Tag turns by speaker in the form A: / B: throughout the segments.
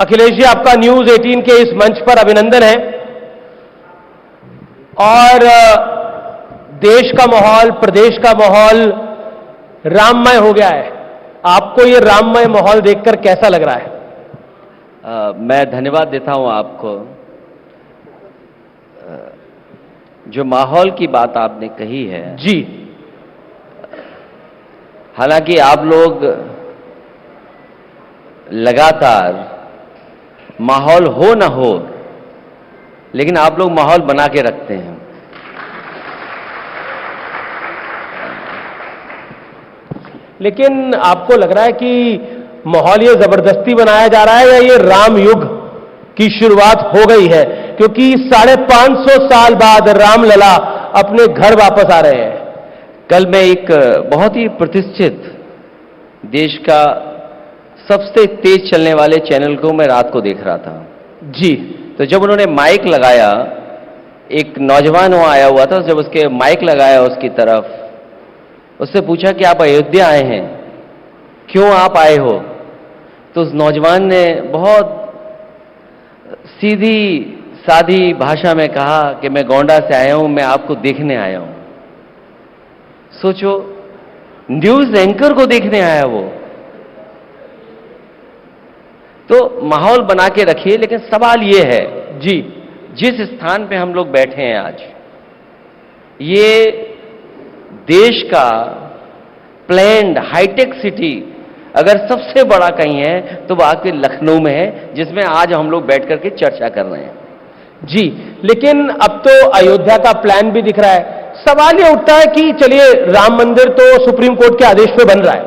A: अखिलेश जी, आपका न्यूज 18 के इस मंच पर अभिनंदन है। और देश का माहौल, प्रदेश का माहौल राममय हो गया है। आपको ये राममय माहौल देखकर कैसा लग रहा है?
B: मैं धन्यवाद देता हूं आपको। जो माहौल की बात आपने कही है
A: जी,
B: हालांकि आप लोग लगातार माहौल हो ना हो, लेकिन आप लोग माहौल बना के रखते हैं।
A: लेकिन आपको लग रहा है कि माहौल ये जबरदस्ती बनाया जा रहा है या ये राम युग की शुरुआत हो गई है? क्योंकि 550 साल बाद रामलला अपने घर वापस आ रहे हैं।
B: कल मैं एक बहुत ही प्रतिष्ठित देश का सबसे तेज चलने वाले चैनल को मैं रात को देख रहा था
A: जी।
B: तो जब उन्होंने माइक लगाया, एक नौजवान वहां आया हुआ था, जब उसके माइक लगाया उसकी तरफ, उससे पूछा कि आप अयोध्या आए हैं, क्यों आप आए हो? तो उस नौजवान ने बहुत सीधी सादी भाषा में कहा कि मैं गोंडा से आया हूं, मैं आपको देखने आया हूं। सोचो, न्यूज एंकर को देखने आया वो। तो माहौल बना के रखिए, लेकिन सवाल ये है
A: जी,
B: जिस स्थान पे हम लोग बैठे हैं आज, ये देश का प्लैन्ड हाईटेक सिटी अगर सबसे बड़ा कहीं है तो वो आपके लखनऊ में है, जिसमें आज हम लोग बैठ करके चर्चा कर रहे हैं।
A: जी, लेकिन अब तो अयोध्या का प्लान भी दिख रहा है। सवाल ये उठता है कि चलिए, राम मंदिर तो सुप्रीम कोर्ट के आदेश पे बन रहा है,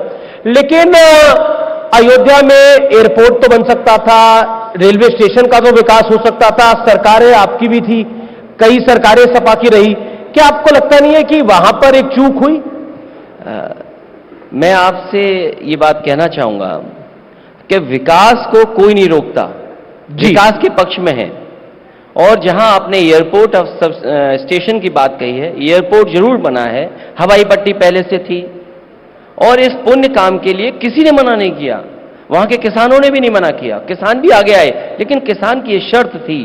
A: लेकिन अयोध्या में एयरपोर्ट तो बन सकता था, रेलवे स्टेशन का तो विकास हो सकता था, सरकारें आपकी भी थी, कई सरकारें सपा की रही। क्या आपको लगता नहीं है कि वहां पर एक चूक हुई?
B: मैं आपसे ये बात कहना चाहूंगा कि विकास को कोई नहीं रोकता, विकास के पक्ष में है। और जहां आपने एयरपोर्ट स्टेशन की बात कही है, एयरपोर्ट जरूर बना है, हवाई पट्टी पहले से थी, और इस पुण्य काम के लिए किसी ने मना नहीं किया, वहां के किसानों ने भी नहीं मना किया, किसान भी आगे आए। लेकिन किसान की यह शर्त थी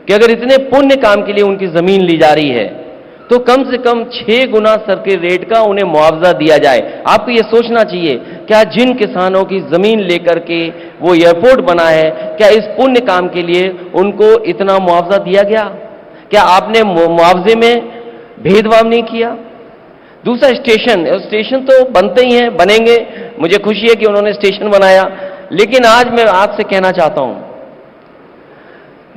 B: कि अगर इतने पुण्य काम के लिए उनकी जमीन ली जा रही है तो कम से कम 6 गुना सर्किट रेट का उन्हें मुआवजा दिया जाए। आपको यह सोचना चाहिए, क्या जिन किसानों की जमीन लेकर के वो एयरपोर्ट बना है, क्या इस पुण्य काम के लिए उनको इतना मुआवजा दिया गया? क्या आपने मुआवजे में भेदभाव नहीं किया? दूसरा, स्टेशन तो बनते ही हैं, बनेंगे। मुझे खुशी है कि उन्होंने स्टेशन बनाया, लेकिन आज मैं आपसे कहना चाहता हूं,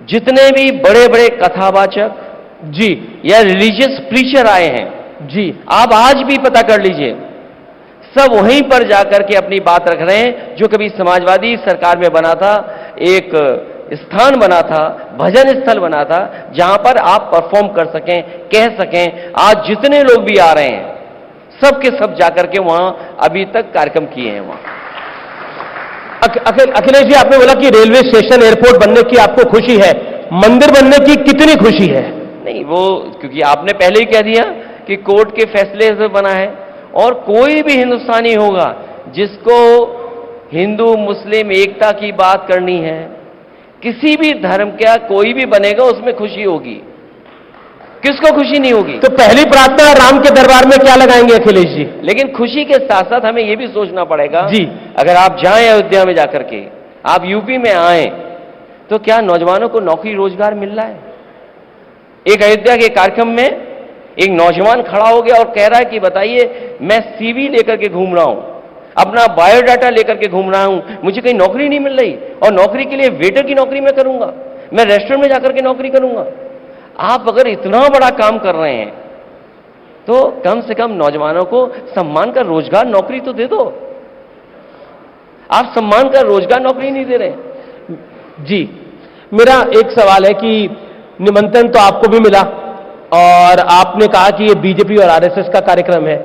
B: जितने भी बड़े बड़े कथावाचक
A: जी
B: या रिलीजियस प्रीचर आए हैं
A: जी,
B: आप आज भी पता कर लीजिए, सब वहीं पर जाकर के अपनी बात रख रहे हैं जो कभी समाजवादी सरकार में बना था, एक स्थान बना था, भजन स्थल बना था, जहां पर आप परफॉर्म कर सकें, कह सकें। आज जितने लोग भी आ रहे हैं, सब के सब जाकर के वहां अभी तक कार्यक्रम किए हैं। वहां
A: अखिलेश जी, आपने बोला कि रेलवे स्टेशन, एयरपोर्ट बनने की आपको खुशी है, मंदिर बनने की कितनी खुशी है?
B: नहीं, वो क्योंकि आपने पहले ही कह दिया कि कोर्ट के फैसले से बना है, और कोई भी हिंदुस्तानी होगा जिसको हिंदू मुस्लिम एकता की बात करनी है, किसी भी धर्म का कोई भी बनेगा उसमें खुशी होगी। किसको खुशी नहीं होगी?
A: तो पहली प्रार्थना राम के दरबार में क्या लगाएंगे अखिलेश जी?
B: लेकिन खुशी के साथ साथ हमें यह भी सोचना पड़ेगा
A: जी,
B: अगर आप जाएं अयोध्या में जाकर के, आप यूपी में आए, तो क्या नौजवानों को नौकरी रोजगार मिल रहा है? एक अयोध्या के कार्यक्रम में एक नौजवान खड़ा हो गया और कह रहा है कि बताइए, मैं सीवी लेकर के घूम रहा हूं, अपना बायोडाटा लेकर के घूम रहा हूं, मुझे कहीं नौकरी नहीं मिल रही, और नौकरी के लिए वेटर की नौकरी मैं करूंगा, मैं रेस्टोरेंट में जाकर के नौकरी करूंगा। आप अगर इतना बड़ा काम कर रहे हैं तो कम से कम नौजवानों को सम्मान का रोजगार नौकरी तो दे दो। आप सम्मान का रोजगार नौकरी नहीं दे रहे।
A: जी, मेरा एक सवाल है कि निमंत्रण तो आपको भी मिला, और आपने कहा कि ये बीजेपी और आरएसएस का कार्यक्रम है,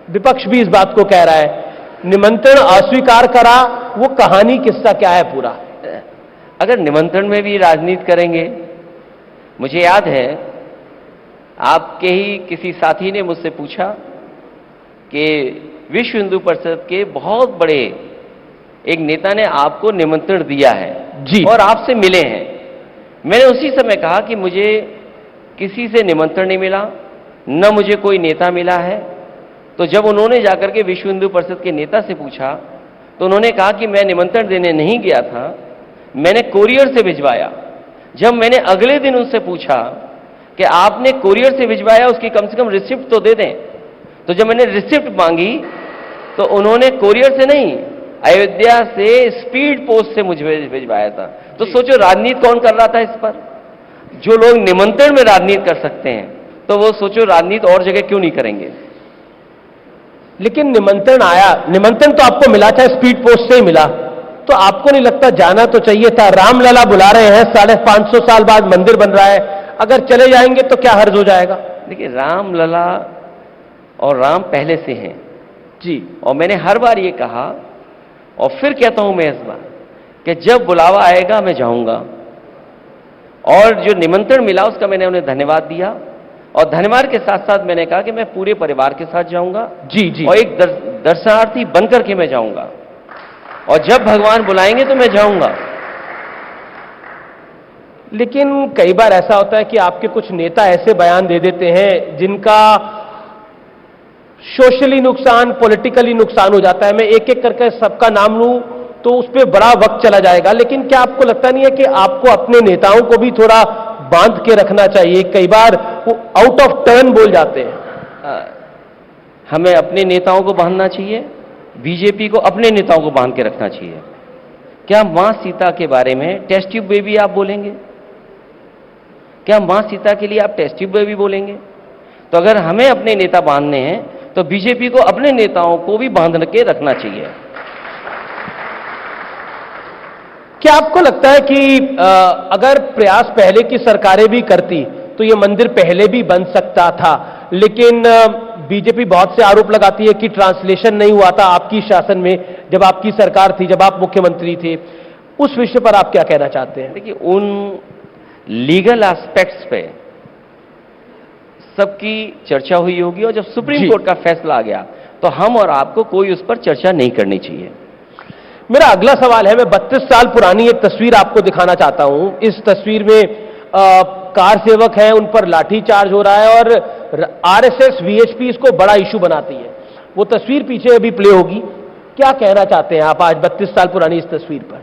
A: विपक्ष भी इस बात को कह रहा है, निमंत्रण अस्वीकार करा, वो कहानी किस्सा क्या है पूरा?
B: अगर निमंत्रण में भी राजनीति करेंगे, मुझे याद है आपके ही किसी साथी ने मुझसे पूछा कि विश्व हिंदू परिषद के बहुत बड़े एक नेता ने आपको निमंत्रण दिया है,
A: जी।
B: और आपसे मिले हैं। मैंने उसी समय कहा कि मुझे किसी से निमंत्रण नहीं मिला, न मुझे कोई नेता मिला है। तो जब उन्होंने जाकर के विश्व हिंदू परिषद के नेता से पूछा तो उन्होंने कहा कि मैं निमंत्रण देने नहीं गया था, मैंने कोरियर से भिजवाया। जब मैंने अगले दिन उनसे पूछा कि आपने कोरियर से भिजवाया, उसकी कम से कम रिसिप्ट तो दे दें, तो जब मैंने रिसिप्ट मांगी तो उन्होंने कोरियर से नहीं, अयोध्या से स्पीड पोस्ट से मुझे भिजवाया था। तो सोचो राजनीति कौन कर रहा था इस पर? जो लोग निमंत्रण में राजनीति कर सकते हैं, तो वो सोचो राजनीति और जगह क्यों नहीं करेंगे।
A: लेकिन निमंत्रण आया, निमंत्रण तो आपको मिला, चाहे स्पीड पोस्ट से ही मिला, तो आपको नहीं लगता जाना तो चाहिए था? रामलला बुला रहे हैं, 550 साल बाद मंदिर बन रहा है, अगर चले जाएंगे तो क्या हर्ज हो जाएगा?
B: देखिए, रामलला और राम पहले से हैं
A: जी,
B: और मैंने हर बार ये कहा और फिर कहता हूं मैं इस बार कि जब बुलावा आएगा मैं जाऊंगा। और जो निमंत्रण मिला उसका मैंने उन्हें धन्यवाद दिया और धन्यवाद के साथ साथ मैंने कहा कि मैं पूरे परिवार के साथ जाऊंगा।
A: जी जी।
B: और एक दर्शनार्थी बनकर के मैं जाऊंगा और जब भगवान बुलाएंगे तो मैं जाऊंगा।
A: लेकिन कई बार ऐसा होता है कि आपके कुछ नेता ऐसे बयान दे देते हैं जिनका सोशली नुकसान, पॉलिटिकली नुकसान हो जाता है। मैं एक एक करके सबका नाम लूं तो उस पर बड़ा वक्त चला जाएगा, लेकिन क्या आपको लगता नहीं है कि आपको अपने नेताओं को भी थोड़ा बांध के रखना चाहिए? कई बार वो आउट ऑफ टर्न बोल जाते हैं।
B: हमें अपने नेताओं को बांधना चाहिए, बीजेपी को अपने नेताओं को बांध के रखना चाहिए। क्या मां सीता के बारे में टेस्ट ट्यूब बेबी आप बोलेंगे? क्या मां सीता के लिए आप टेस्ट ट्यूब बेबी बोलेंगे? तो अगर हमें अपने नेता बांधने हैं तो बीजेपी को अपने नेताओं को भी बांध के रखना चाहिए।
A: क्या आपको लगता है कि अगर प्रयास पहले की सरकारें भी करती तो ये मंदिर पहले भी बन सकता था? लेकिन बीजेपी बहुत से आरोप लगाती है कि ट्रांसलेशन नहीं हुआ था आपकी शासन में, जब आपकी सरकार थी, जब आप मुख्यमंत्री थे। उस विषय पर आप क्या कहना चाहते हैं?
B: देखिए, उन लीगल एस्पेक्ट्स पे सबकी चर्चा हुई होगी और जब सुप्रीम कोर्ट का फैसला आ गया तो हम और आपको कोई उस पर चर्चा नहीं करनी चाहिए।
A: मेरा अगला सवाल है, मैं 32 साल पुरानी एक तस्वीर आपको दिखाना चाहता हूं। इस तस्वीर में कार सेवक हैं, उन पर लाठी चार्ज हो रहा है और आरएसएस वीएचपी इसको बड़ा इशू बनाती है। वो तस्वीर पीछे अभी प्ले होगी। क्या कहना चाहते हैं आप आज 32 साल पुरानी इस तस्वीर पर?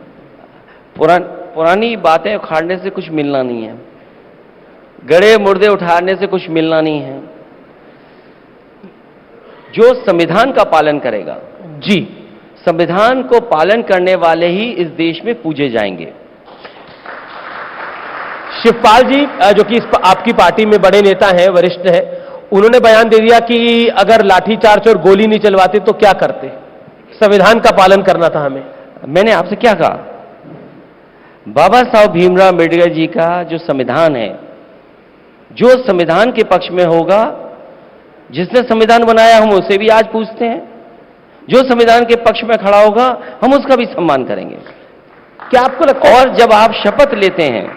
B: पुरानी बातें उखाड़ने से कुछ मिलना नहीं है, गड़े मुर्दे उठाने से कुछ मिलना नहीं है। जो संविधान का पालन करेगा,
A: जी,
B: संविधान को पालन करने वाले ही इस देश में पूजे जाएंगे।
A: शिवपाल जी, जो कि आपकी पार्टी में बड़े नेता हैं, वरिष्ठ हैं, उन्होंने बयान दे दिया कि अगर लाठीचार्ज और गोली नहीं चलवाते तो क्या करते? संविधान का पालन करना था हमें।
B: मैंने आपसे क्या कहा? बाबा साहब भीमराव अम्बेडकर जी का जो संविधान है, जो संविधान के पक्ष में होगा, जिसने संविधान बनाया हम उसे भी आज पूछते हैं, जो संविधान के पक्ष में खड़ा होगा हम उसका भी सम्मान करेंगे।
A: क्या आपको लगता है?
B: और जब आप शपथ लेते हैं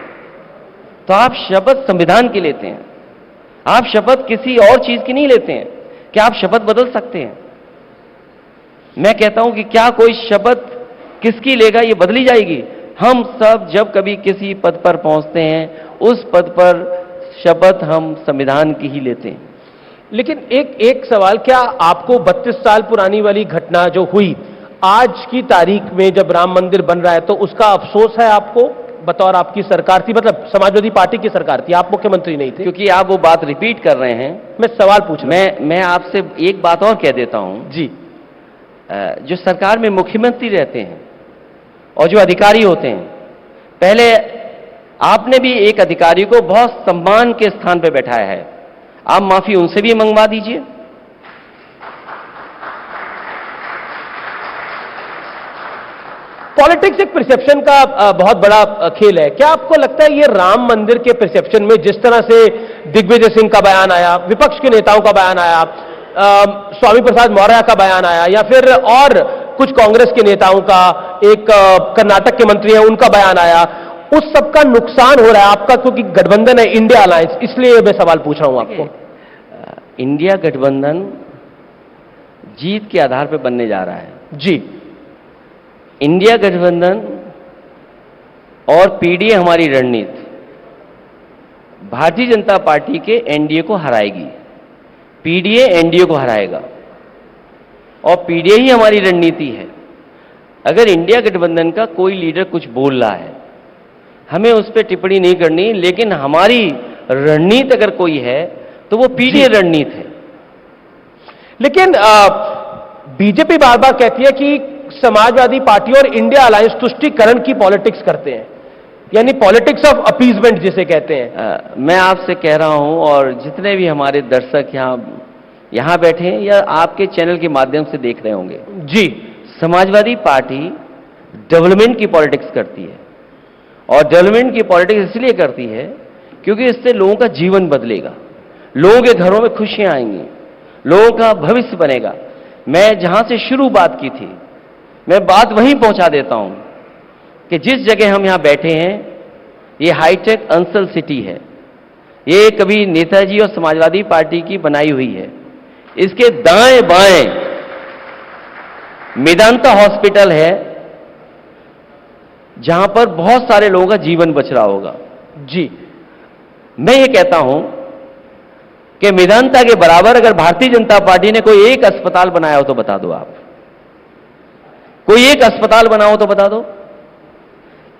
B: तो आप शपथ संविधान की लेते हैं, आप शपथ किसी और चीज की नहीं लेते हैं। क्या आप शपथ बदल सकते हैं? मैं कहता हूं कि क्या कोई शपथ किसकी लेगा ये बदली जाएगी? हम सब जब कभी किसी पद पर पहुंचते हैं उस पद पर शपथ हम संविधान की ही लेते हैं।
A: लेकिन एक सवाल, क्या आपको 32 साल पुरानी वाली घटना जो हुई आज की तारीख में जब राम मंदिर बन रहा है तो उसका अफसोस है आपको? बतौर आपकी सरकार थी, मतलब समाजवादी पार्टी की सरकार थी, आप मुख्यमंत्री नहीं थे।
B: क्योंकि आप वो बात रिपीट कर रहे हैं,
A: मैं सवाल पूछ रहा हूं।
B: मैं आपसे एक बात और कह देता हूं
A: जी।
B: जो सरकार में मुख्यमंत्री रहते हैं और जो अधिकारी होते हैं, पहले आपने भी एक अधिकारी को बहुत सम्मान के स्थान पर बैठाया है, आप माफी उनसे भी मंगवा दीजिए।
A: पॉलिटिक्स एक परसेप्शन का बहुत बड़ा खेल है। क्या आपको लगता है ये राम मंदिर के परसेप्शन में जिस तरह से दिग्विजय सिंह का बयान आया, विपक्ष के नेताओं का बयान आया, स्वामी प्रसाद मौर्य का बयान आया, या फिर और कुछ कांग्रेस के नेताओं का, एक कर्नाटक के मंत्री हैं उनका बयान आया, उस सब का नुकसान हो रहा है आपका? क्योंकि गठबंधन है इंडिया अलायंस, इसलिए मैं सवाल पूछ रहा हूं आपको।
B: इंडिया गठबंधन जीत के आधार पर बनने जा रहा है।
A: जी।
B: इंडिया गठबंधन और पीडीए हमारी रणनीति भारतीय जनता पार्टी के एनडीए को हराएगी, पीडीए एनडीए को हराएगा और पीडीए ही हमारी रणनीति है। अगर इंडिया गठबंधन का कोई लीडर कुछ बोल रहा है, हमें उस पर टिप्पणी नहीं करनी, लेकिन हमारी रणनीति अगर कोई है तो वो पीडीए रणनीति है।
A: लेकिन बीजेपी बार बार कहती है कि समाजवादी पार्टी और इंडिया अलायंस तुष्टीकरण की पॉलिटिक्स करते हैं, यानी पॉलिटिक्स ऑफ अपीजमेंट जिसे कहते हैं।
B: मैं आपसे कह रहा हूं और जितने भी हमारे दर्शक यहां बैठे हैं या आपके चैनल के माध्यम से देख रहे होंगे,
A: जी,
B: समाजवादी पार्टी डेवलपमेंट की पॉलिटिक्स करती है और डेवलपमेंट की पॉलिटिक्स इसलिए करती है क्योंकि इससे लोगों का जीवन बदलेगा, लोगों के घरों में खुशियां आएंगी, लोगों का भविष्य बनेगा। मैं जहां से शुरू बात की थी, मैं बात वहीं पहुंचा देता हूं कि जिस जगह हम यहां बैठे हैं ये हाईटेक अंसल सिटी है, ये कभी नेताजी और समाजवादी पार्टी की बनाई हुई है। इसके दाएं बाएं मेदांता हॉस्पिटल है जहां पर बहुत सारे लोगों का जीवन बच रहा होगा।
A: जी,
B: मैं ये कहता हूं कि मेदांता के बराबर अगर भारतीय जनता पार्टी ने कोई एक अस्पताल बनाया हो तो बता दो आप, कोई एक अस्पताल बना हो तो बता दो।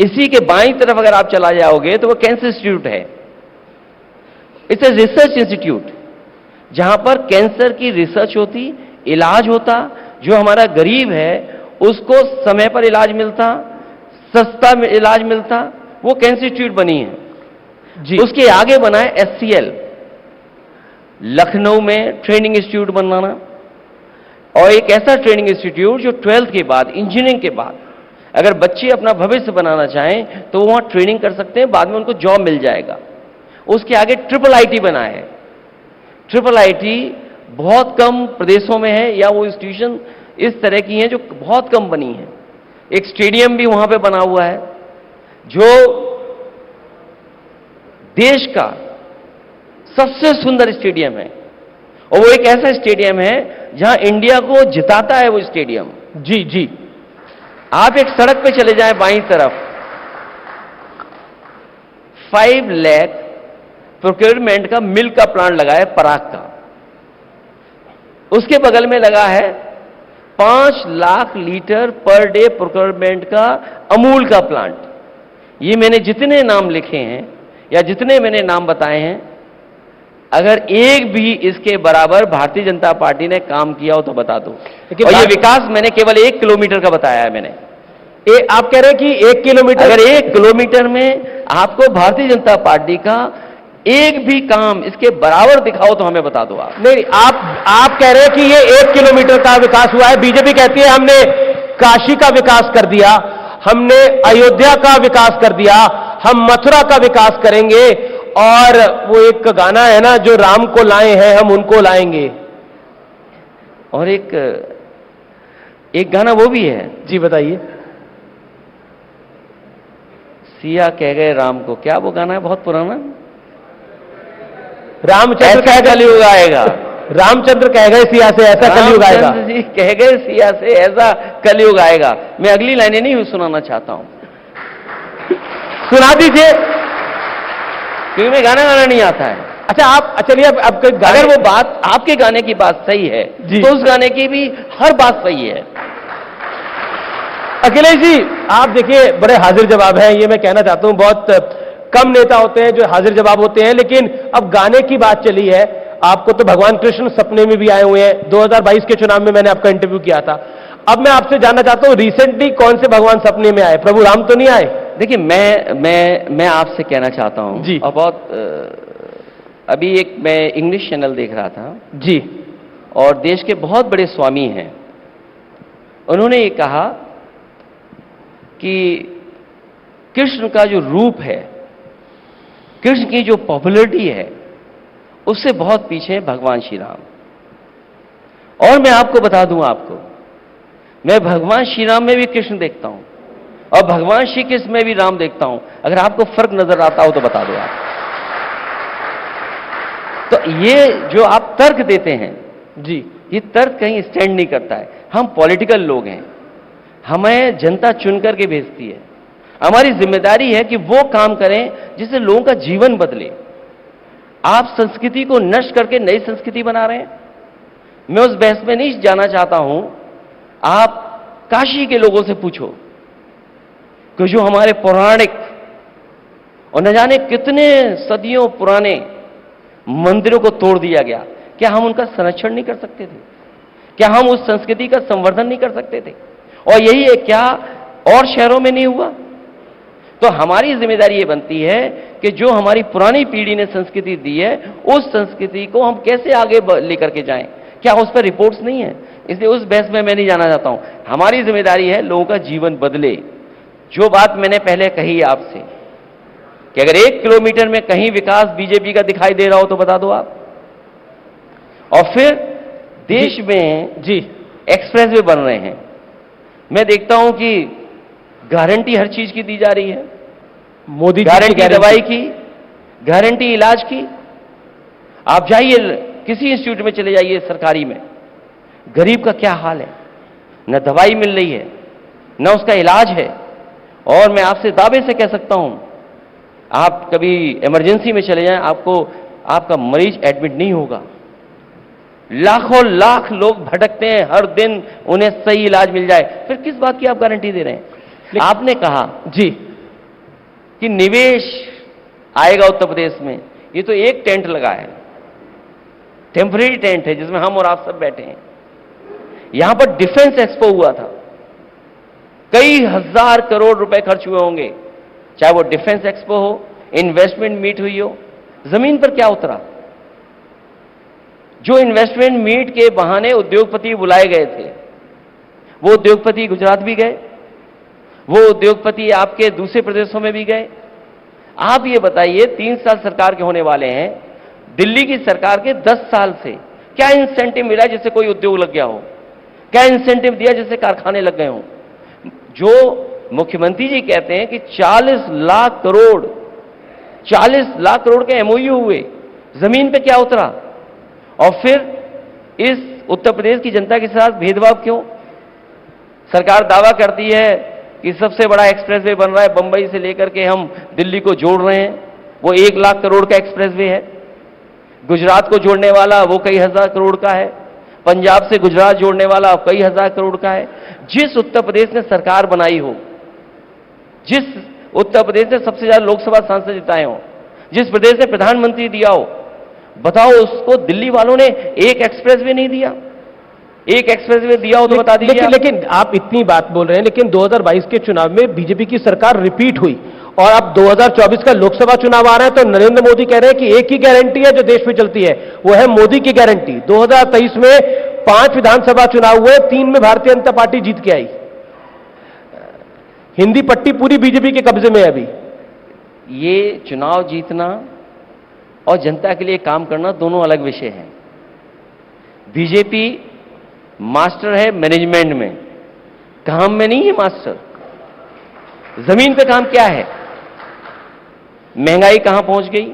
B: इसी के बाईं तरफ अगर आप चला जाओगे तो वो कैंसर इंस्टीट्यूट है। इट्स ए रिसर्च इंस्टीट्यूट जहां पर कैंसर की रिसर्च होती, इलाज होता, जो हमारा गरीब है उसको समय पर इलाज मिलता, सस्ता में इलाज मिलता, वो कैंसर इंस्टीट्यूट बनी है।
A: जी,
B: उसके आगे बना है एचसीएल, लखनऊ में ट्रेनिंग इंस्टीट्यूट बनाना, और एक ऐसा ट्रेनिंग इंस्टीट्यूट जो 12th के बाद, इंजीनियरिंग के बाद अगर बच्चे अपना भविष्य बनाना चाहें तो वहां ट्रेनिंग कर सकते हैं, बाद में उनको जॉब मिल जाएगा। उसके आगे ट्रिपल आईटी बना है। ट्रिपल आईटी बहुत कम प्रदेशों में है या वो इंस्टीट्यूशन इस तरह की हैं जो बहुत कम बनी है। एक स्टेडियम भी वहां पे बना हुआ है जो देश का सबसे सुंदर स्टेडियम है, और वो एक ऐसा स्टेडियम है जहां इंडिया को जिताता है वो स्टेडियम।
A: जी, जी,
B: आप एक सड़क पे चले जाएं बाईं तरफ, 5 लाख प्रोक्योरमेंट का मिल्क का प्लांट लगा है पराग का। उसके बगल में लगा है 5 lakh litre per day procurement का अमूल का प्लांट। ये मैंने जितने नाम लिखे हैं या जितने मैंने नाम बताए हैं, अगर एक भी इसके बराबर भारतीय जनता पार्टी ने काम किया हो तो बता दो। और ये विकास मैंने केवल 1 किलोमीटर का बताया है मैंने।
A: आप कह रहे हैं कि 1 किलोमीटर,
B: अगर 1 किलोमीटर में आपको भारतीय जनता पार्टी का एक भी काम इसके बराबर दिखाओ तो हमें बता दो आप।
A: नहीं, आप कह रहे हैं कि ये 1 किलोमीटर का विकास हुआ है। बीजेपी कहती है हमने काशी का विकास कर दिया, हमने अयोध्या का विकास कर दिया, हम मथुरा का विकास करेंगे, और वो एक गाना है ना, जो राम को लाए हैं हम उनको लाएंगे।
B: और एक गाना वो भी है।
A: जी, बताइए।
B: सिया कह गए राम को, क्या वो गाना है बहुत पुराना?
A: रामचंद्र कह गए
B: कलयुग आएगा,
A: रामचंद्र कह गए सिया से ऐसा कलयुग आएगा।
B: रामचंद्र जी कह गए सिया से ऐसा कलयुग आएगा। मैं अगली लाइनें नहीं सुनाना चाहता हूं,
A: सुना दीजिए,
B: क्योंकि मैं गाना नहीं आता है।
A: अच्छा, आप चलिए अब
B: अगर वो बात आपके गाने की बात सही है तो उस गाने की भी हर बात सही है।
A: अखिलेश जी, आप देखिए बड़े हाजिर जवाब हैं, ये मैं कहना चाहता हूं। बहुत कम नेता होते हैं जो हाजिर जवाब होते हैं, लेकिन अब गाने की बात चली है, आपको तो भगवान कृष्ण सपने में भी आए हुए हैं। 2022 के चुनाव में मैंने आपका इंटरव्यू किया था। अब मैं आपसे जानना चाहता हूं, रिसेंटली कौन से भगवान सपने में आए? प्रभु राम तो नहीं आए?
B: देखिए, मैं आपसे कहना चाहता हूं
A: जी,
B: और बहुत अभी एक मैं इंग्लिश चैनल देख रहा था
A: जी,
B: और देश के बहुत बड़े स्वामी हैं, उन्होंने ये कहा कि कृष्ण का जो रूप है, कृष्ण की जो पॉपुलैरिटी है, उससे बहुत पीछे है भगवान श्री राम। और मैं आपको बता दूं, मैं भगवान श्री राम में भी कृष्ण देखता हूं और भगवान श्री कृष्ण में भी राम देखता हूं। अगर आपको फर्क नजर आता हो तो बता दो आप। तो ये जो आप तर्क देते हैं
A: जी,
B: ये तर्क कहीं स्टैंड नहीं करता है। हम पॉलिटिकल लोग हैं, हमें जनता चुन करके भेजती है हमारी जिम्मेदारी है कि वो काम करें जिससे लोगों का जीवन बदले। आप संस्कृति को नष्ट करके नई संस्कृति बना रहे हैं। मैं उस बहस में नहीं जाना चाहता हूं। आप काशी के लोगों से पूछो कि जो हमारे पौराणिक और न जाने कितने सदियों पुराने मंदिरों को तोड़ दिया गया, क्या हम उनका संरक्षण नहीं कर सकते थे? क्या हम उस संस्कृति का संवर्धन नहीं कर सकते थे? और यही है, क्या और शहरों में नहीं हुआ? तो हमारी जिम्मेदारी ये बनती है कि जो हमारी पुरानी पीढ़ी ने संस्कृति दी है, उस संस्कृति को हम कैसे आगे लेकर के जाएं। क्या उस पर रिपोर्ट्स नहीं है? इसलिए उस बहस में मैं नहीं जाना चाहता हूं। हमारी जिम्मेदारी है लोगों का जीवन बदले। जो बात मैंने पहले कही आपसे कि अगर 1 किलोमीटर में कहीं विकास बीजेपी का दिखाई दे रहा हो तो बता दो आप। और फिर देश में
A: जी
B: एक्सप्रेस वे बन रहे हैं। मैं देखता हूं कि गारंटी हर चीज की दी जा रही है।
A: मोदी जी
B: गारंटी दवाई की, गारंटी इलाज की। आप जाइए किसी इंस्टीट्यूट में चले जाइए सरकारी में, गरीब का क्या हाल है। न दवाई मिल रही है, न उसका इलाज है। और मैं आपसे दावे से कह सकता हूं, आप कभी इमरजेंसी में चले जाएं, आपका मरीज एडमिट नहीं होगा। लाखों लाख लोग भटकते हैं हर दिन, उन्हें सही इलाज मिल जाए। फिर किस बात की आप गारंटी दे रहे हैं? आपने कहा
A: जी
B: कि निवेश आएगा उत्तर प्रदेश में। ये तो एक टेंट लगा है, टेम्परेरी टेंट है जिसमें हम और आप सब बैठे हैं। यहां पर डिफेंस एक्सपो हुआ था, कई हजार करोड़ रुपए खर्च हुए होंगे। चाहे वो डिफेंस एक्सपो हो, इन्वेस्टमेंट मीट हुई हो। जमीन पर क्या उतरा? जो इन्वेस्टमेंट मीट के बहाने उद्योगपति बुलाए गए थे, वो उद्योगपति गुजरात भी गए, वो उद्योगपति आपके दूसरे प्रदेशों में भी गए। आप ये बताइए, 3 साल सरकार के होने वाले हैं, दिल्ली की सरकार के 10 साल से क्या इंसेंटिव मिला जिससे कोई उद्योग लग गया हो? क्या इंसेंटिव दिया जिससे कारखाने लग गए हों? जो मुख्यमंत्री जी कहते हैं कि 40 लाख करोड़ के एमओयू हुए, जमीन पे क्या उतरा? और फिर इस उत्तर प्रदेश की जनता के साथ भेदभाव क्यों? सरकार दावा करती है कि सबसे बड़ा एक्सप्रेसवे बन रहा है, बंबई से लेकर के हम दिल्ली को जोड़ रहे हैं, वो 1 लाख करोड़ का एक्सप्रेसवे है। गुजरात को जोड़ने वाला वो कई हजार करोड़ का है, पंजाब से गुजरात जोड़ने वाला कई हजार करोड़ का है। जिस उत्तर प्रदेश ने सरकार बनाई हो, जिस उत्तर प्रदेश ने सबसे ज्यादा लोकसभा सांसद जिताए हो, जिस प्रदेश ने प्रधानमंत्री दिया हो, बताओ उसको दिल्ली वालों ने एक एक्सप्रेसवे नहीं दिया? एक एक्सप्रेसवे दिया हो तो बता दीजिए।
A: लेकिन आप इतनी बात बोल रहे हैं, लेकिन 2022 के चुनाव में बीजेपी की सरकार रिपीट हुई और अब 2024 का लोकसभा चुनाव आ रहा है, तो नरेंद्र मोदी कह रहे हैं कि एक ही गारंटी है जो देश में चलती है, वो है मोदी की गारंटी। 2023 में 5 विधानसभा चुनाव हुए, 3 में भारतीय जनता पार्टी जीत के आई। हिंदी पट्टी पूरी बीजेपी के कब्जे में है अभी।
B: ये चुनाव जीतना और जनता के लिए काम करना दोनों अलग विषय हैं। बीजेपी मास्टर है मैनेजमेंट में, काम में नहीं है मास्टर। जमीन पे काम क्या है? महंगाई कहां पहुंच गई?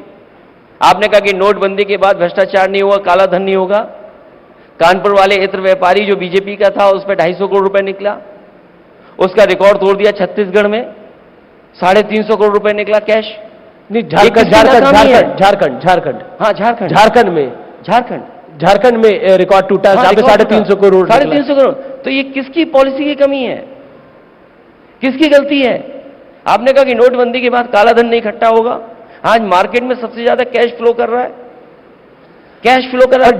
B: आपने कहा कि नोटबंदी के बाद भ्रष्टाचार नहीं होगा, काला धन नहीं होगा। कानपुर वाले इत्र व्यापारी जो बीजेपी का था, उस पर 250 करोड़ रुपए निकला, उसका रिकॉर्ड तोड़ दिया। छत्तीसगढ़ में 350 करोड़ रुपए निकला कैश।
A: नहीं, झारखंड में रिकॉर्ड टूटा, जहां पे 350 करोड़।
B: 350 करोड़। तो ये किसकी पॉलिसी की कमी है? किसकी गलती है? आपने कहा कि नोटबंदी के बाद काला धन नहीं इकट्ठा होगा। आज मार्केट में सबसे ज्यादा कैश फ्लो कर रहा है, कैश फ्लो कर रहा है।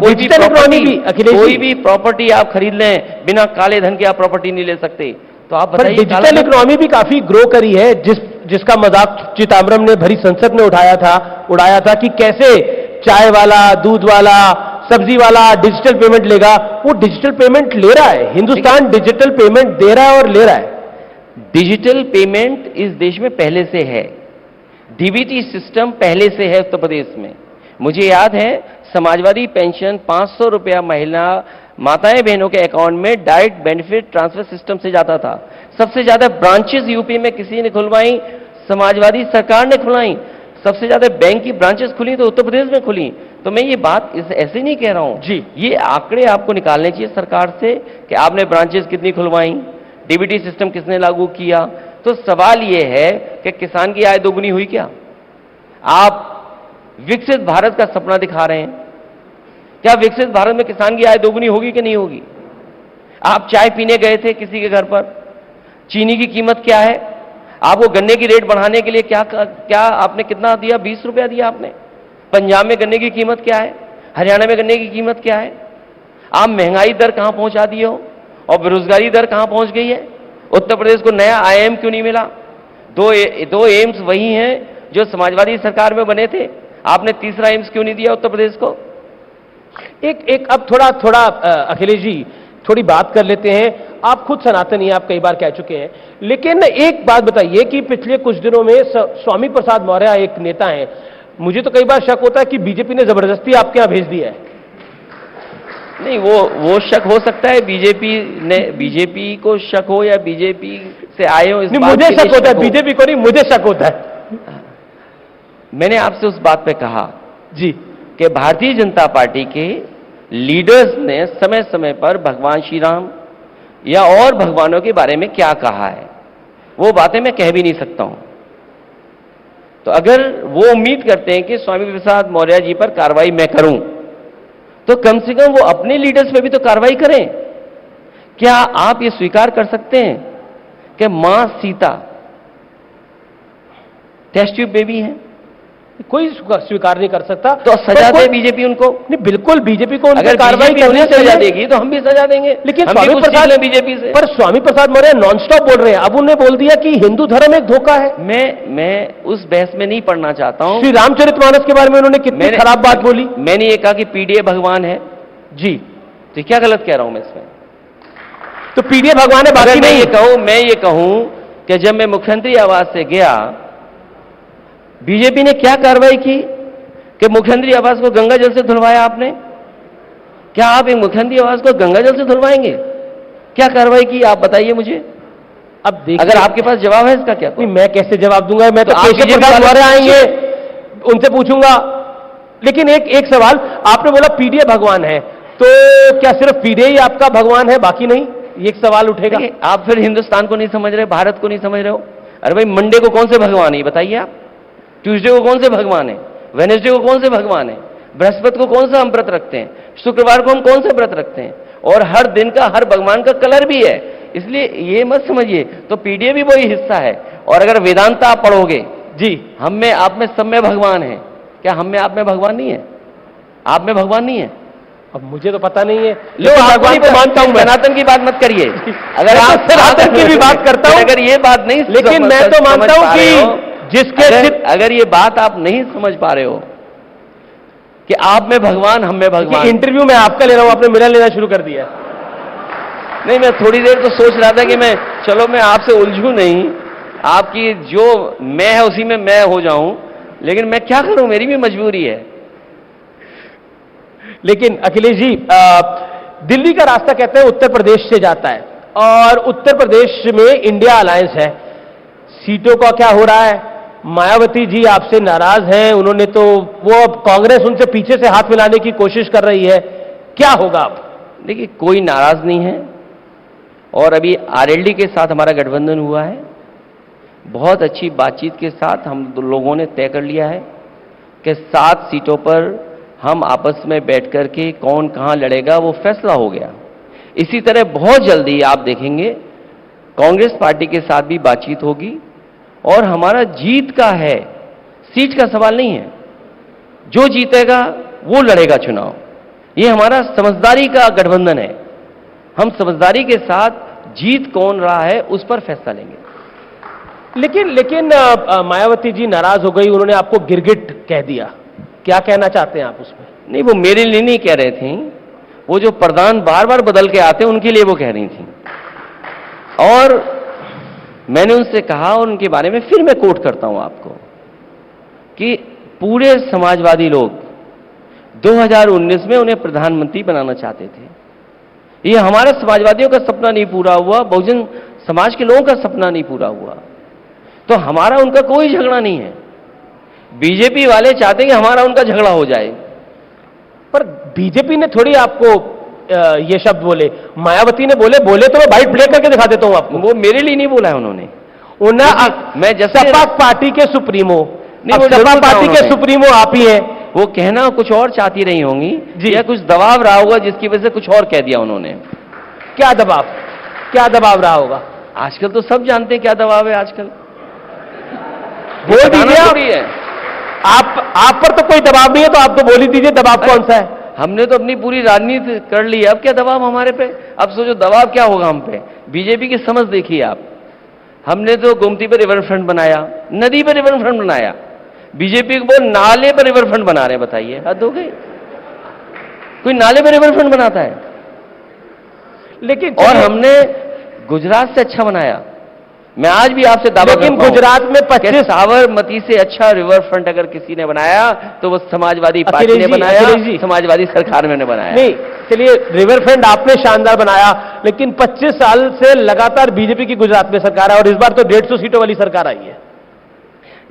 B: कोई भी प्रॉपर्टी आप खरीद लें, बिना काले धन के आप प्रॉपर्टी नहीं ले सकते। तो आप बताइए,
A: डिजिटल इकोनॉमी भी काफी ग्रो करी है, जिसका मजाक चिदंबरम ने भरी संसद में उड़ाया था कि कैसे चाय वाला, दूध वाला, सब्जी वाला डिजिटल पेमेंट लेगा। वो डिजिटल पेमेंट ले रहा है, हिंदुस्तान डिजिटल पेमेंट दे रहा है और ले रहा है।
B: डिजिटल पेमेंट इस देश में पहले से है, डीबीटी सिस्टम पहले से है उत्तर प्रदेश में। मुझे याद है समाजवादी पेंशन 500 रुपया महीना माताएं बहनों के अकाउंट में डायरेक्ट बेनिफिट ट्रांसफर सिस्टम से जाता था। सबसे ज्यादा ब्रांचेस यूपी में किसी ने खुलवाई? समाजवादी सरकार ने खुलवाई। सबसे ज्यादा बैंक की ब्रांचेस खुली तो उत्तर प्रदेश में खुली। तो मैं ये बात ऐसे नहीं कह रहा हूं
A: जी,
B: ये आंकड़े आपको निकालने चाहिए सरकार से कि आपने ब्रांचेस कितनी खुलवाई, डीबीटी सिस्टम किसने लागू किया, तो सवाल यह है कि किसान की आय दोगुनी हुई क्या? आप विकसित भारत का सपना दिखा रहे हैं, क्या विकसित भारत में किसान की आय दोगुनी होगी कि नहीं होगी? आप चाय पीने गए थे किसी के घर पर, चीनी की कीमत क्या है? आपको गन्ने की रेट बढ़ाने के लिए क्या आपने कितना दिया? 20 रुपया दिया आपने। पंजाब में गन्ने की कीमत क्या है? हरियाणा में गन्ने की कीमत क्या है? आप महंगाई दर कहां पहुंचा दिए हो और बेरोजगारी दर कहां पहुंच गई है? उत्तर प्रदेश को नया आईआईएम क्यों नहीं मिला? दो एम्स वही हैं जो समाजवादी सरकार में बने थे। आपने तीसरा एम्स क्यों नहीं दिया उत्तर प्रदेश को?
A: एक अब थोड़ा अखिलेश जी थोड़ी बात कर लेते हैं। आप खुद सनातनी, आप कई बार कह चुके हैं, लेकिन एक बात बताइए कि पिछले कुछ दिनों में स्वामी प्रसाद मौर्य एक नेता हैं, मुझे तो कई बार शक होता है कि बीजेपी ने जबरदस्ती आपके यहां भेज दिया है।
B: नहीं, वो शक हो सकता है, बीजेपी को शक हो या बीजेपी से आए हो, इस
A: नहीं,
B: बात
A: मुझे
B: के
A: शक होता है, बीजेपी को नहीं, मुझे शक होता है।
B: मैंने आपसे उस बात पे कहा
A: जी
B: कि भारतीय जनता पार्टी के लीडर्स ने समय समय पर भगवान श्री राम या और भगवानों के बारे में क्या कहा है, वो बातें मैं कह भी नहीं सकता हूं। तो अगर वो उम्मीद करते हैं कि स्वामी प्रसाद मौर्य जी पर कार्रवाई मैं करूं, तो कम से कम वो अपने लीडर्स पे भी तो कार्रवाई करें। क्या आप ये स्वीकार कर सकते हैं कि मां सीता टेस्ट ट्यूब बेबी है?
A: कोई स्वीकार नहीं कर सकता।
B: तो सजा दे बीजेपी उनको।
A: नहीं, बिल्कुल बीजेपी को
B: अगर कार्रवाई करने सजा देगी तो हम भी सजा देंगे,
A: लेकिन
B: हम भी
A: स्वामी
B: कुछ सीख
A: प्रसाद
B: लें बीजेपी से।
A: पर स्वामी प्रसाद मौर्य नॉनस्टॉप बोल रहे हैं। अब उन्होंने बोल दिया कि हिंदू धर्म एक धोखा है।
B: मैं उस बहस में नहीं पढ़ना चाहता हूं।
A: श्री रामचरितमानस के बारे में उन्होंने कितनी खराब बात बोली।
B: मैंने ये कहा कि पीडीए भगवान है
A: जी,
B: तो क्या गलत कह रहा हूं मैं इसमें?
A: तो पीडीए भगवान है, बाकी नहीं।
B: मैं ये कहूं कि जब मैं मुख्यमंत्री आवास से गया, बीजेपी ने क्या कार्रवाई की कि मुख्यमंत्री आवास को गंगा जल से धुलवाया आपने? क्या आप एक मुख्यमंत्री आवास को गंगा जल से धुलवाएंगे? क्या कार्रवाई की आप बताइए मुझे।
A: अब देखिए,
B: अगर आपके पास जवाब है इसका क्या?
A: नहीं, मैं कैसे जवाब दूंगा? मैं तो
B: आप
A: केशव प्रसाद मौर्य आएंगे, उनसे पूछूंगा। लेकिन एक सवाल, आपने बोला पीडीए भगवान है, तो क्या सिर्फ पीडीए ही आपका भगवान है, बाकी नहीं? ये एक सवाल उठेगा।
B: आप फिर हिंदुस्तान को नहीं समझ रहे, भारत को नहीं समझ रहे हो। अरे भाई, मंडे को कौन से भगवान है बताइए आप? ट्यूसडे को कौन से भगवान है? वेडनेसडे को कौन से भगवान है? बृहस्पति को कौन सा हम व्रत रखते हैं? शुक्रवार को हम कौन से व्रत रखते हैं? और हर दिन का हर भगवान का कलर भी है, इसलिए ये मत समझिए। तो पीडीए भी वही हिस्सा है। और अगर वेदांता आप पढ़ोगे, जी, हम में आप में सब में भगवान है। क्या हम में आप में भगवान नहीं है? आप में भगवान नहीं है?
A: अब मुझे तो पता नहीं है।
B: लो, भगवान को मानता हूं, सनातन की बात मत करिए। अगर आप
A: सनातन की भी बात करता हूं,
B: अगर ये बात नहीं,
A: लेकिन मैं तो मानता हूं कि जिसके
B: अगर ये बात आप नहीं समझ पा रहे हो कि आप में भगवान, हम में भगवान।
A: इंटरव्यू में आपका ले रहा हूं, आपने मेरा लेना शुरू कर दिया।
B: नहीं, मैं थोड़ी देर तो सोच रहा था कि मैं आपसे उलझूं नहीं, आपकी जो मैं है उसी में मैं हो जाऊं, लेकिन मैं क्या करूं, मेरी भी मजबूरी है।
A: लेकिन अखिलेश जी, दिल्ली का रास्ता कहते हैं उत्तर प्रदेश से जाता है, और उत्तर प्रदेश में इंडिया अलायंस है। सीटों का क्या हो रहा है? मायावती जी आपसे नाराज हैं, उन्होंने तो वो अब कांग्रेस उनसे पीछे से हाथ मिलाने की कोशिश कर रही है, क्या होगा अब?
B: देखिए, कोई नाराज नहीं है, और अभी आरएलडी के साथ हमारा गठबंधन हुआ है। बहुत अच्छी बातचीत के साथ हम लोगों ने तय कर लिया है कि 7 सीटों पर हम आपस में बैठ करके कौन कहां लड़ेगा वो फैसला हो गया। इसी तरह बहुत जल्दी आप देखेंगे कांग्रेस पार्टी के साथ भी बातचीत होगी, और हमारा जीत का है, सीट का सवाल नहीं है। जो जीतेगा वो लड़ेगा चुनाव। ये हमारा समझदारी का गठबंधन है। हम समझदारी के साथ जीत कौन रहा है उस पर फैसला लेंगे।
A: लेकिन मायावती जी नाराज हो गई, उन्होंने आपको गिरगिट कह दिया, क्या कहना चाहते हैं आप उस पर?
B: नहीं, वो मेरे लिए नहीं कह रहे थे, वो जो प्रधान बार बार बदल के आते हैं उनके लिए वो कह रही थी। और मैंने उनसे कहा, और उनके बारे में फिर मैं कोट करता हूं आपको, कि पूरे समाजवादी लोग 2019 में उन्हें प्रधानमंत्री बनाना चाहते थे। ये हमारे समाजवादियों का सपना नहीं पूरा हुआ, बहुजन समाज के लोगों का सपना नहीं पूरा हुआ, तो हमारा उनका कोई झगड़ा नहीं है। बीजेपी वाले चाहते हैं कि हमारा उनका झगड़ा हो जाए।
A: पर बीजेपी ने थोड़ी आपको ये शब्द बोले, मायावती ने बोले तो मैं बाइट प्ले करके दिखा देता हूं आपको।
B: वो मेरे लिए नहीं बोला है उन्होंने, मैं जैसे
A: सपा पार्टी के सुप्रीमो,
B: नहीं, वो
A: सपा
B: जरूर
A: पार्टी के
B: उन्होंने।
A: सुप्रीमो आप ही हैं।
B: वो कहना कुछ और चाहती रही होंगी
A: जी।
B: या कुछ दबाव रहा होगा जिसकी वजह से कुछ और कह दिया उन्होंने।
A: क्या दबाव रहा होगा?
B: आजकल तो सब जानते हैं क्या दबाव है आजकल।
A: बोल
B: बताना
A: दीजिए
B: थोड़ी है।
A: आप पर तो कोई दबाव नहीं है, तो आप तो बोल ही दीजिए दबाव कौन सा है।
B: हमने तो अपनी पूरी राजनीति कर ली है, अब क्या दबाव हमारे पे? अब सोचो दबाव क्या होगा हम पे। बीजेपी की समझ देखिए आप। हमने तो गोमती पर रिवर फ्रंट बनाया, नदी पर रिवर फ्रंट बनाया, बीजेपी को वो नाले पर रिवर फ्रंट बना रहे हैं। बताइए, हद हो गई। कोई नाले पर रिवर फ्रंट बनाता है?
A: लेकिन
B: और हमने गुजरात से अच्छा बनाया। मैं आज भी आपसे दावा
A: लेकिन
B: करता हूं
A: गुजरात में
B: कि
A: 25
B: साबरमती से अच्छा रिवर फ्रंट अगर किसी ने बनाया तो वो समाजवादी पार्टी
A: अखिलेश
B: ने
A: जी,
B: बनाया,
A: अखिलेश जी।
B: समाजवादी सरकार में ने बनाया।
A: नहीं, चलिए रिवर फ्रंट आपने शानदार बनाया, लेकिन 25 साल से लगातार बीजेपी की गुजरात में सरकार है और इस बार तो 150 सीटों वाली सरकार आई है।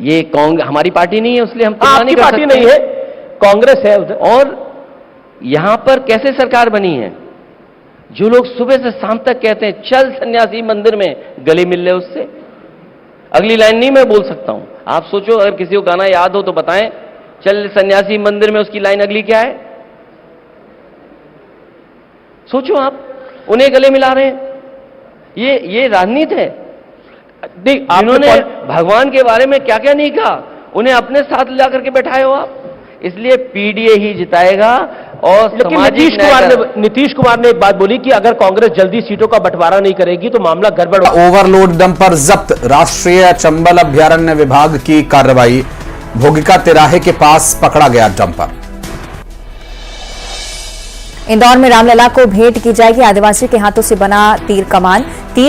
B: ये कांग्रेस हमारी पार्टी नहीं है, इसलिए हम तुलना
A: आपकी
B: नहीं कर
A: पार्टी
B: सकते।
A: नहीं है, कांग्रेस है उधर।
B: और यहां पर कैसे सरकार बनी है? जो लोग सुबह से शाम तक कहते हैं चल सन्यासी मंदिर में, गले मिल ले उससे। अगली लाइन नहीं मैं बोल सकता हूं, आप सोचो, अगर किसी को गाना याद हो तो बताएं। चल सन्यासी मंदिर में, उसकी लाइन अगली क्या है? सोचो आप, उन्हें गले मिला रहे हैं। ये राजनीति है।
A: नहीं,
B: इन्होंने
A: आपने
B: भगवान के बारे में क्या क्या नहीं कहा, उन्हें अपने साथ ला करके बैठाए हो आप। इसलिए पीडीए ही जिताएगा। और
A: लेकिन
B: सामाजिक
A: नीतीश कुमार ने एक बात बोली कि अगर कांग्रेस जल्दी सीटों का बंटवारा नहीं करेगी तो मामला गड़बड़ होगा।
C: ओवरलोड डंपर जब्त, राष्ट्रीय चंबल अभ्यारण्य विभाग की कार्रवाई। भोगिका तिराहे के पास पकड़ा गया डंपर।
D: इंदौर में रामलला को भेंट की जाएगी। आदिवासी के हाथों से बना तीर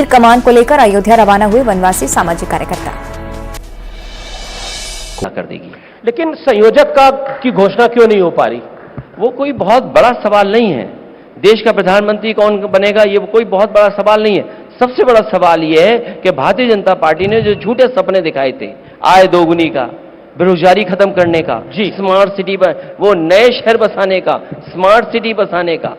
D: कमान को लेकर अयोध्या रवाना हुए वनवासी सामाजिक कार्यकर्ता।
B: कर देगी।
A: लेकिन संयोजक की घोषणा क्यों नहीं हो पा रही?
B: वो कोई बहुत बड़ा सवाल नहीं है। देश का प्रधानमंत्री कौन बनेगा, ये कोई बहुत बड़ा सवाल नहीं है। सबसे बड़ा सवाल ये है कि भारतीय जनता पार्टी ने जो झूठे सपने दिखाए थे, आय दोगुनी का, बेरोजगारी खत्म करने का,
A: जी,
B: स्मार्ट सिटी पर, वो नए शहर बसाने का, स्मार्ट सिटी बसाने का,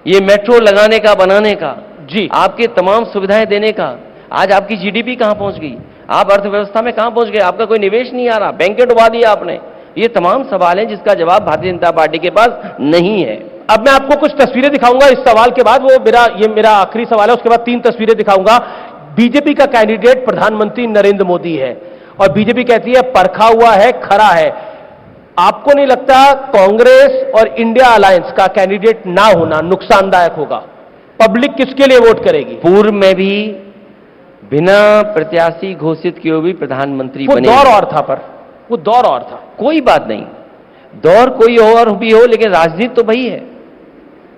B: ये मेट्रो लगाने का, बनाने का,
A: जी,
B: आपके तमाम सुविधाएं देने का, आज आपकी जीडीपी कहां पहुंच गई? आप अर्थव्यवस्था में कहां पहुंच गए? आपका कोई निवेश नहीं आ रहा, बैंकें डुबा दिया आपने। ये तमाम सवाल हैं जिसका जवाब भारतीय जनता पार्टी के पास नहीं है।
A: अब मैं आपको कुछ तस्वीरें दिखाऊंगा इस सवाल के बाद। ये मेरा आखिरी सवाल है, उसके बाद 3 तस्वीरें दिखाऊंगा। बीजेपी का कैंडिडेट प्रधानमंत्री नरेंद्र मोदी है और बीजेपी कहती है परखा हुआ है, खरा है। आपको नहीं लगता कांग्रेस और इंडिया अलायंस का कैंडिडेट ना होना नुकसानदायक होगा? पब्लिक किसके लिए वोट करेगी?
B: पूर्व में भी बिना प्रत्याशी घोषित किए भी प्रधानमंत्री
A: वो
B: बने।
A: दौर और था, पर वो दौर और था।
B: कोई बात नहीं, दौर कोई और भी हो, लेकिन राजनीति तो वही है।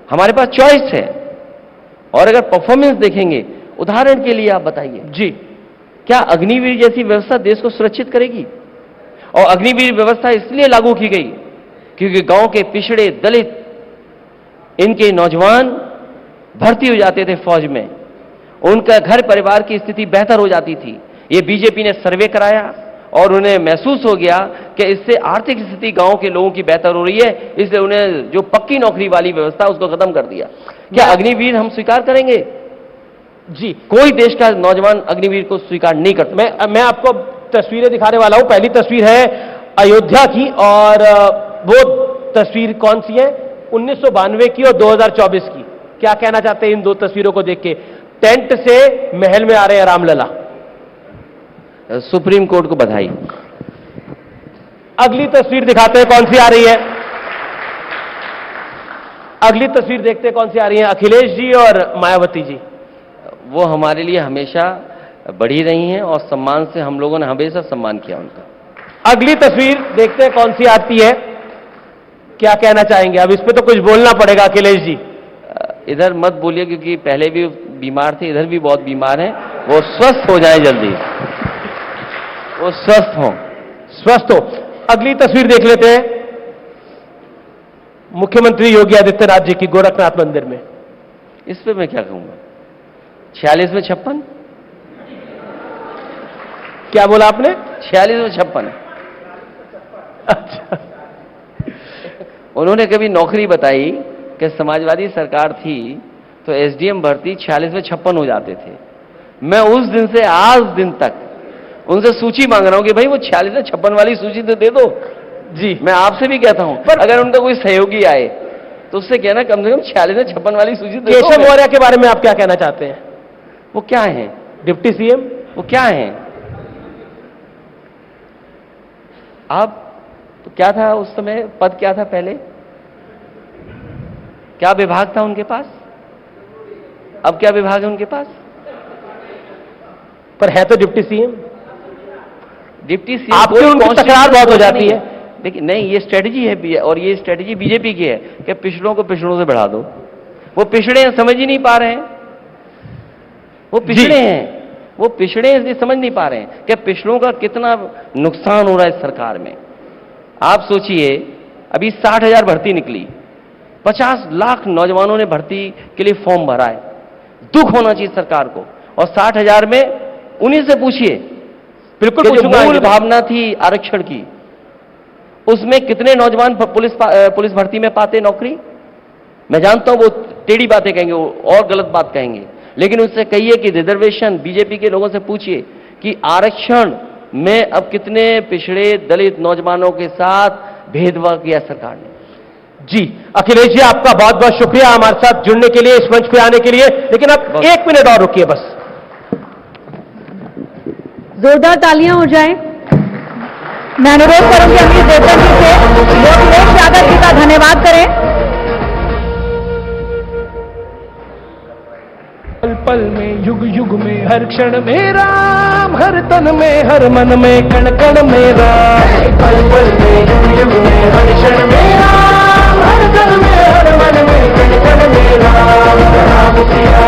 B: हमारे पास चॉइस है। और अगर परफॉर्मेंस देखेंगे, उदाहरण के लिए आप बताइए
A: जी,
B: क्या अग्निवीर जैसी व्यवस्था देश को सुरक्षित करेगी? और अग्निवीर व्यवस्था इसलिए लागू की गई क्योंकि गांव के पिछड़े दलित, इनके नौजवान भर्ती हो जाते थे फौज में, उनका घर परिवार की स्थिति बेहतर हो जाती थी। ये बीजेपी ने सर्वे कराया और उन्हें महसूस हो गया कि इससे आर्थिक स्थिति गांव के लोगों की बेहतर हो रही है, इसलिए उन्हें जो पक्की नौकरी वाली व्यवस्था उसको खत्म कर दिया। क्या अग्निवीर हम स्वीकार करेंगे?
A: जी,
B: कोई देश का नौजवान अग्निवीर को स्वीकार नहीं करता।
A: मैं आपको तस्वीरें दिखाने वाला हूं। पहली तस्वीर है अयोध्या की और वो तस्वीर कौन सी है? 1992 की और 2024 की। क्या कहना चाहते हैं इन 2 तस्वीरों को देख के? टेंट से महल में आ रहे हैं रामलला।
B: सुप्रीम कोर्ट को बधाई।
A: अगली तस्वीर दिखाते हैं कौन सी आ रही है। अगली तस्वीर देखते हैं कौन सी आ रही है। अखिलेश जी और मायावती जी।
B: वो हमारे लिए हमेशा बढ़ी रही हैं और सम्मान से हम लोगों ने हमेशा सम्मान किया उनका।
A: अगली तस्वीर देखते हैं कौन सी आती है। क्या कहना चाहेंगे? अब इस पे तो कुछ बोलना पड़ेगा अखिलेश जी।
B: इधर मत बोलिए क्योंकि पहले भी बीमार थे, इधर भी बहुत बीमार हैं। वो स्वस्थ हो जाएं जल्दी, वो स्वस्थ हो। अगली तस्वीर देख लेते हैं। मुख्यमंत्री योगी आदित्यनाथ जी की गोरखनाथ मंदिर में। इस पे मैं क्या कहूंगा? 46 में 56।
A: क्या बोला आपने?
B: 46 में 56।
A: अच्छा,
B: उन्होंने कभी नौकरी बताई कि समाजवादी सरकार थी तो एसडीएम भर्ती 46 में 56 हो जाते थे। मैं उस दिन से आज दिन तक उनसे सूची मांग रहा हूं कि भाई वो 46 से 56 वाली सूची तो दे दो।
A: जी
B: मैं आपसे भी कहता हूं,
A: पर
B: अगर उनका कोई सहयोगी आए तो उससे कहना कम से कम 46 से 56 वाली सूची दे दो।
A: केशव मौर्य के बारे में आप क्या कहना चाहते हैं?
B: वो क्या है?
A: Deputy CM?
B: वो क्या है? आप तो क्या था उस समय, पद क्या था पहले, क्या विभाग था उनके पास? अब क्या विभाग है उनके पास?
A: पर है तो डिप्टी सीएम।
B: डिप्टी सीएम
A: आपकी उनकी तकरार बहुत हो जाती है।
B: देखिए नहीं, ये स्ट्रेटजी है और ये स्ट्रेटजी बीजेपी की है कि पिछड़ों को पिछड़ों से बढ़ा दो। वो पिछड़े हैं, समझ ही नहीं पा रहे हैं। वो पिछड़े हैं, वो पिछड़े हैं इसलिए समझ नहीं पा रहे हैं कि पिछड़ों का कितना नुकसान हो रहा है इस सरकार में। आप सोचिए, अभी 60,000 भर्ती निकली, 50 लाख नौजवानों ने भर्ती के लिए फॉर्म भरा है। दुख होना चाहिए सरकार को। और 60,000 में उन्हीं से पूछिए,
A: बिल्कुल
B: जो मूल भावना थी आरक्षण की, उसमें कितने नौजवान पुलिस भर्ती में पाते नौकरी? मैं जानता हूं वो टेढ़ी बातें कहेंगे और गलत बात कहेंगे, लेकिन उससे कहिए कि रिजर्वेशन, बीजेपी के लोगों से पूछिए कि आरक्षण में अब कितने पिछड़े दलित नौजवानों के साथ भेदभाव किया सरकार ने।
A: जी अखिलेश जी, आपका बहुत बहुत शुक्रिया हमारे साथ जुड़ने के लिए, इस मंच पे आने के लिए। लेकिन अब 1 मिनट और रुकिए बस।
E: जोरदार तालियां हो जाएं। मैं अनुरोध करूंगी अमीर देवधर जी से वो अखिलेश यादव जी का धन्यवाद करें।
F: पल पल में, युग युग में, हर क्षण में राम, हर तन में, हर मन में, कण कण में राम। पल पल में, युग युग में, हर क्षण में राम, हर तन में, हर मन में, कण कण में राम। राम सिया